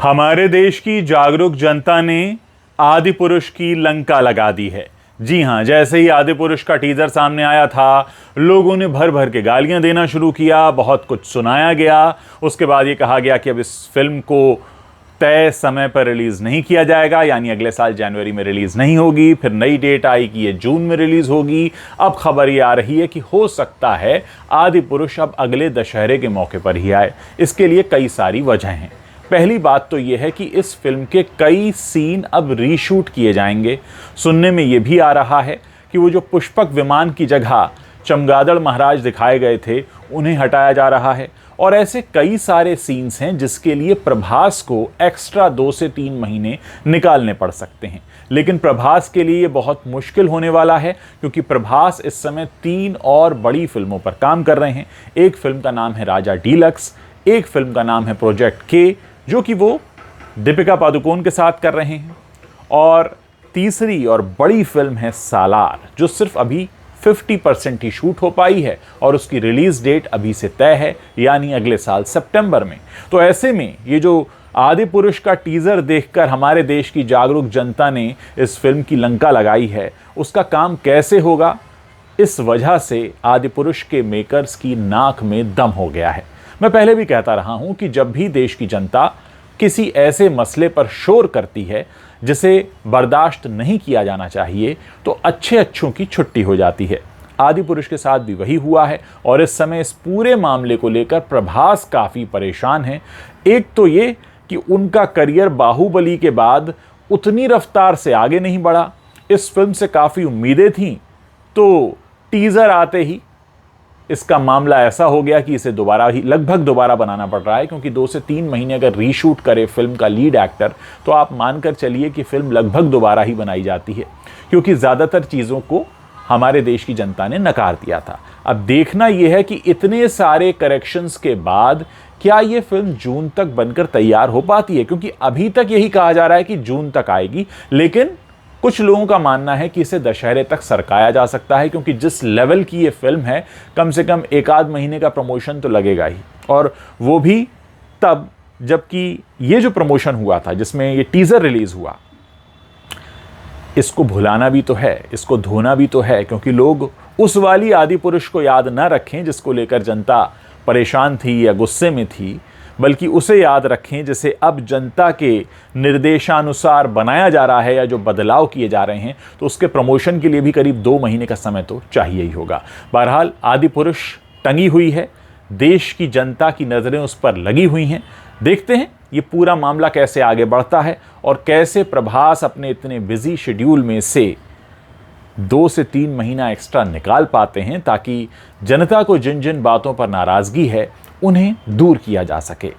हमारे देश की जागरूक जनता ने आदि पुरुष की लंका लगा दी है। जी हां, जैसे ही आदि पुरुष का टीजर सामने आया था, लोगों ने भर भर के गालियां देना शुरू किया, बहुत कुछ सुनाया गया। उसके बाद ये कहा गया कि अब इस फिल्म को तय समय पर रिलीज नहीं किया जाएगा, यानी अगले साल जनवरी में रिलीज नहीं होगी। फिर नई डेट आई कि ये जून में रिलीज होगी। अब खबर ये आ रही है कि हो सकता है आदि पुरुष अब अगले दशहरे के मौके पर ही आए। इसके लिए कई सारी वजह हैं। पहली बात तो यह है कि इस फिल्म के कई सीन अब रीशूट किए जाएंगे। सुनने में यह भी आ रहा है कि वो जो पुष्पक विमान की जगह चमगादड़ महाराज दिखाए गए थे, उन्हें हटाया जा रहा है। और ऐसे कई सारे सीन्स हैं जिसके लिए प्रभास को एक्स्ट्रा 2 से 3 महीने निकालने पड़ सकते हैं। लेकिन प्रभास के लिए ये बहुत मुश्किल होने वाला है, क्योंकि प्रभास इस समय 3 और बड़ी फिल्मों पर काम कर रहे हैं। एक फिल्म का नाम है राजा डीलक्स, एक फिल्म का नाम है प्रोजेक्ट के, जो कि वो दीपिका पादुकोण के साथ कर रहे हैं, और तीसरी और बड़ी फिल्म है सालार, जो सिर्फ अभी 50% ही शूट हो पाई है और उसकी रिलीज डेट अभी से तय है, यानी अगले साल सितंबर में। तो ऐसे में ये जो आदि पुरुष का टीजर देखकर हमारे देश की जागरूक जनता ने इस फिल्म की लंका लगाई है, उसका काम कैसे होगा, इस वजह से आदि पुरुष के मेकर्स की नाक में दम हो गया है। मैं पहले भी कहता रहा हूं कि जब भी देश की जनता किसी ऐसे मसले पर शोर करती है जिसे बर्दाश्त नहीं किया जाना चाहिए, तो अच्छों की छुट्टी हो जाती है। आदि पुरुष के साथ भी वही हुआ है, और इस समय इस पूरे मामले को लेकर प्रभास काफ़ी परेशान है। एक तो ये कि उनका करियर बाहुबली के बाद उतनी रफ्तार से आगे नहीं बढ़ा। इस फिल्म से काफ़ी उम्मीदें थीं, तो टीज़र आते ही इसका मामला ऐसा हो गया कि इसे लगभग दोबारा बनाना पड़ रहा है, क्योंकि 2 से 3 महीने अगर रीशूट करे फिल्म का लीड एक्टर, तो आप मानकर चलिए कि फिल्म लगभग दोबारा ही बनाई जाती है, क्योंकि ज़्यादातर चीज़ों को हमारे देश की जनता ने नकार दिया था। अब देखना यह है कि इतने सारे करेक्शंस के बाद क्या ये फिल्म जून तक बनकर तैयार हो पाती है, क्योंकि अभी तक यही कहा जा रहा है कि जून तक आएगी, लेकिन कुछ लोगों का मानना है कि इसे दशहरे तक सरकाया जा सकता है, क्योंकि जिस लेवल की ये फिल्म है, कम से कम 1 आध महीने का प्रमोशन तो लगेगा ही, और वो भी तब जबकि ये जो प्रमोशन हुआ था जिसमें ये टीजर रिलीज हुआ, इसको भुलाना भी तो है, इसको धोना भी तो है, क्योंकि लोग उस वाली आदि पुरुष को याद ना रखें जिसको लेकर जनता परेशान थी या गुस्से में थी, बल्कि उसे याद रखें जिसे अब जनता के निर्देशानुसार बनाया जा रहा है, या जो बदलाव किए जा रहे हैं, तो उसके प्रमोशन के लिए भी करीब 2 महीने का समय तो चाहिए ही होगा। बहरहाल आदि पुरुष टंगी हुई है, देश की जनता की नज़रें उस पर लगी हुई हैं। देखते हैं ये पूरा मामला कैसे आगे बढ़ता है, और कैसे प्रभास अपने इतने बिजी शेड्यूल में से 2 से 3 महीना एक्स्ट्रा निकाल पाते हैं, ताकि जनता को जिन जिन बातों पर नाराज़गी है उन्हें दूर किया जा सके।